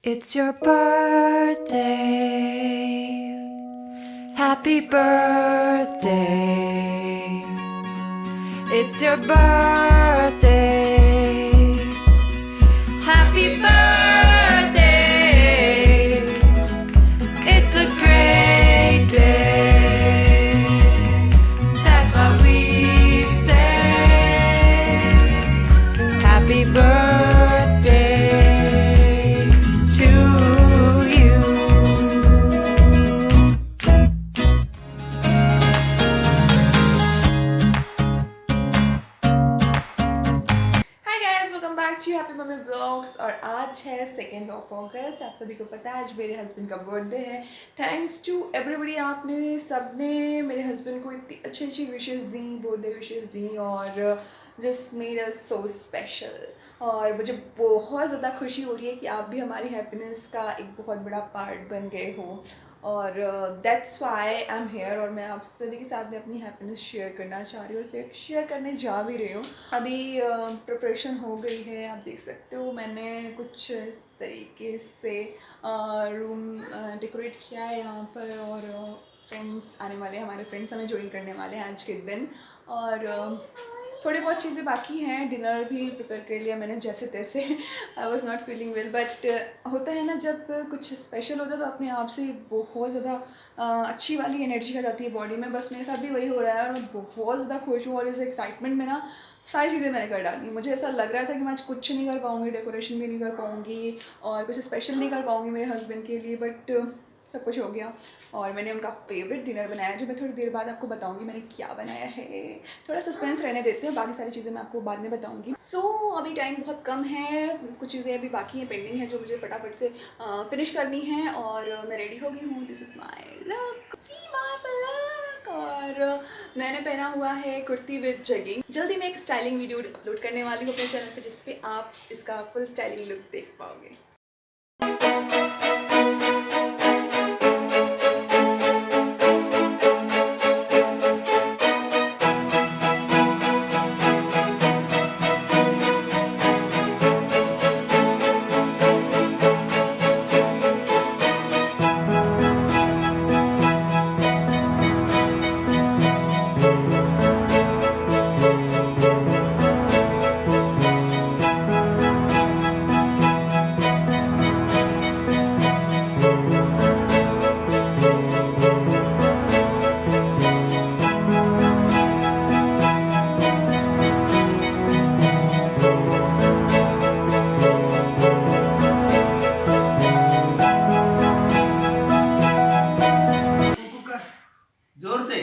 It's your birthday. Happy birthday. It's your birthday. Happy birthday. It's a great day. That's what we say. Happy birthday to you. Hi guys, welcome back to happy mummy blogs. और आज है 2 अगस्त। आप सभी को पता है आज मेरे हस्बैंड का बर्थडे है। थैंक्स टू एवरीबडी, आपने सबने मेरे हस्बैंड को इतनी अच्छी अच्छी विशेस दी, बर्थडे विशेस दी और just made us so special. और मुझे बहुत ज़्यादा खुशी हो रही है कि आप भी हमारी हैप्पीनेस का एक बहुत बड़ा पार्ट बन गए हो और that's why I am here. और मैं आप सभी के साथ में अपनी हैप्पीनेस शेयर करना चाह रही हूँ और शेयर करने जा भी रही हूँ। अभी प्रिपरेशन हो गई है, आप देख सकते हो मैंने कुछ इस तरीके से रूम डेकोरेट किया है यहाँ पर। और फ्रेंड्स आने वाले हैं, हमारे फ्रेंड्स हमें ज्वाइन करने वाले हैं आज के दिन। और थोड़ी बहुत चीज़ें बाकी हैं। डिनर भी प्रिपेयर कर लिया मैंने जैसे तैसे। I was not feeling well, but होता है ना जब कुछ स्पेशल होता है तो अपने आप से बहुत ज़्यादा अच्छी वाली एनर्जी आ जाती है बॉडी में। बस मेरे साथ भी वही हो रहा है और मैं बहुत ज़्यादा खुश हूँ। और इस एक्साइटमेंट में ना सारी चीज़ें मैंने कर डाली। मुझे ऐसा लग रहा था कि मैं आज कुछ नहीं कर पाऊँगी, डेकोरेशन भी नहीं कर पाऊँगी और कुछ स्पेशल नहीं कर पाऊँगी मेरे हस्बैंड के लिए, बट सब कुछ हो गया। और मैंने उनका फेवरेट डिनर बनाया जो मैं थोड़ी देर बाद आपको बताऊंगी मैंने क्या बनाया है। थोड़ा सस्पेंस रहने देते हैं, बाकी सारी चीज़ें मैं आपको बाद में बताऊंगी। सो अभी टाइम बहुत कम है, कुछ चीज़ें अभी बाकी हैं, पेंडिंग है जो मुझे फटाफट से फिनिश करनी है। और मैं रेडी हो गई हूँ। This is my look, see my look. और मैंने पहना हुआ है कुर्ती विद जगिंग। जल्दी मैं एक स्टाइलिंग वीडियो अपलोड करने वाली हूँ अपने चैनल पर जिसपे आप इसका फुल स्टाइलिंग लुक देख पाओगे। जोर से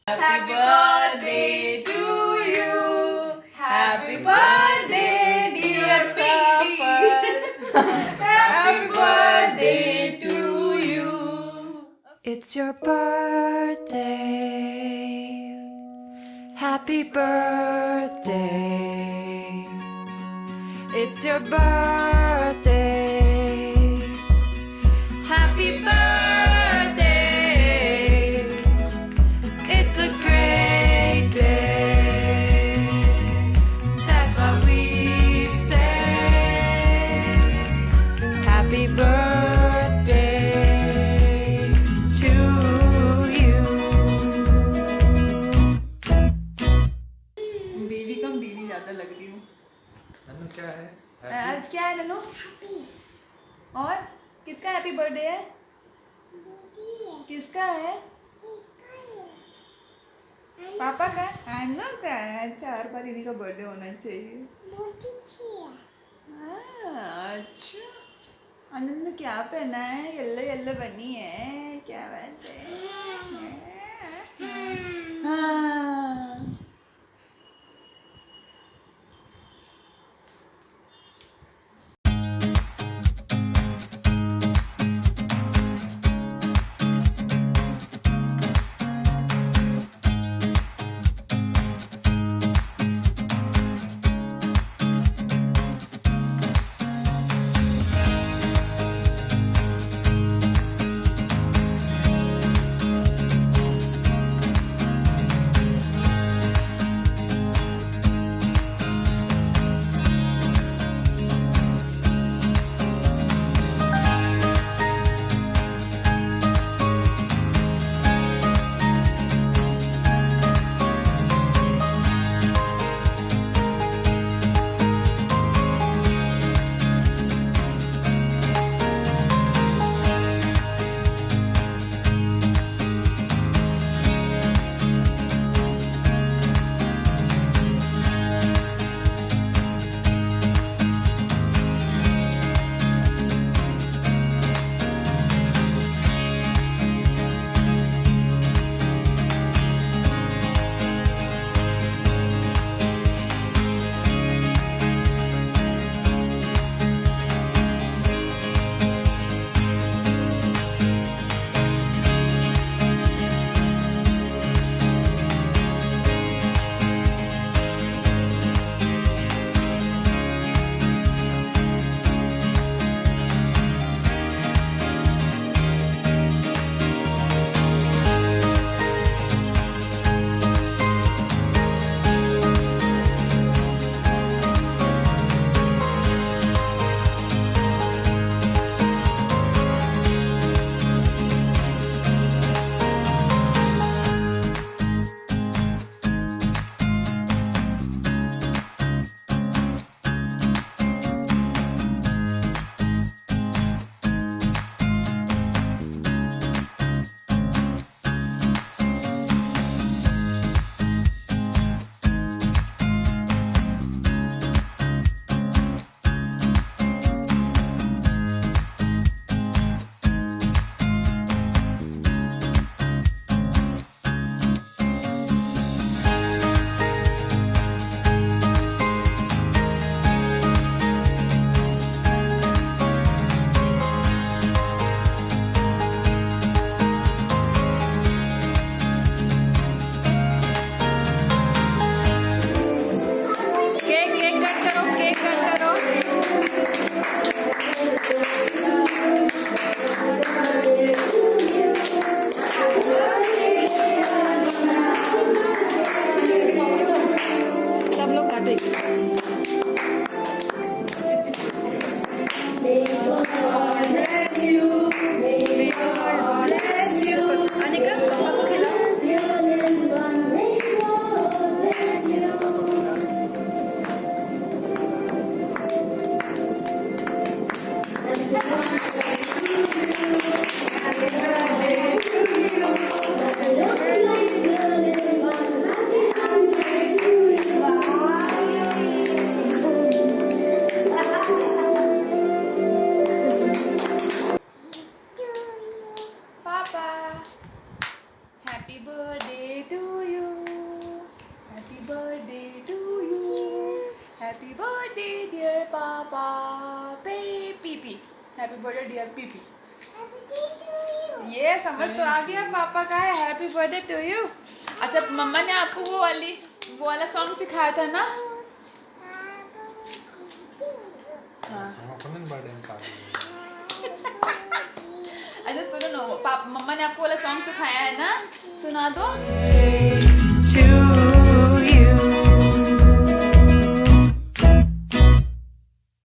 Happy birthday to you. Happy birthday dear Safar. Happy birthday to you. It's your birthday. Happy birthday. It's your birthday. Happy birthday. It's a great day. That's what we say. Happy birthday to you. Baby कम दीदी ज़्यादा लग रही हूँ। क्या है? आज क्या है नन्नू? और किसका हैप्पी बर्थडे है? किसका है? पापा का? अन्नू का है। अच्छा, हर बार इन्हीं का बर्थडे होना चाहिए। अच्छा, अन्नू क्या पहना है? येलो येलो बनी है, क्या बात है? हाँ। हैप्पी बर्थडे डियर पीपी। ये समझ तो आ गया पापा का है हैप्पी बर्थडे टू यू। अच्छा मम्मा ने आपको वो वाला सॉन्ग सिखाया था ना? हाँ अच्छा सुनो ना, मम्मा ने आपको वाला सॉन्ग सिखाया है ना, सुना दो। To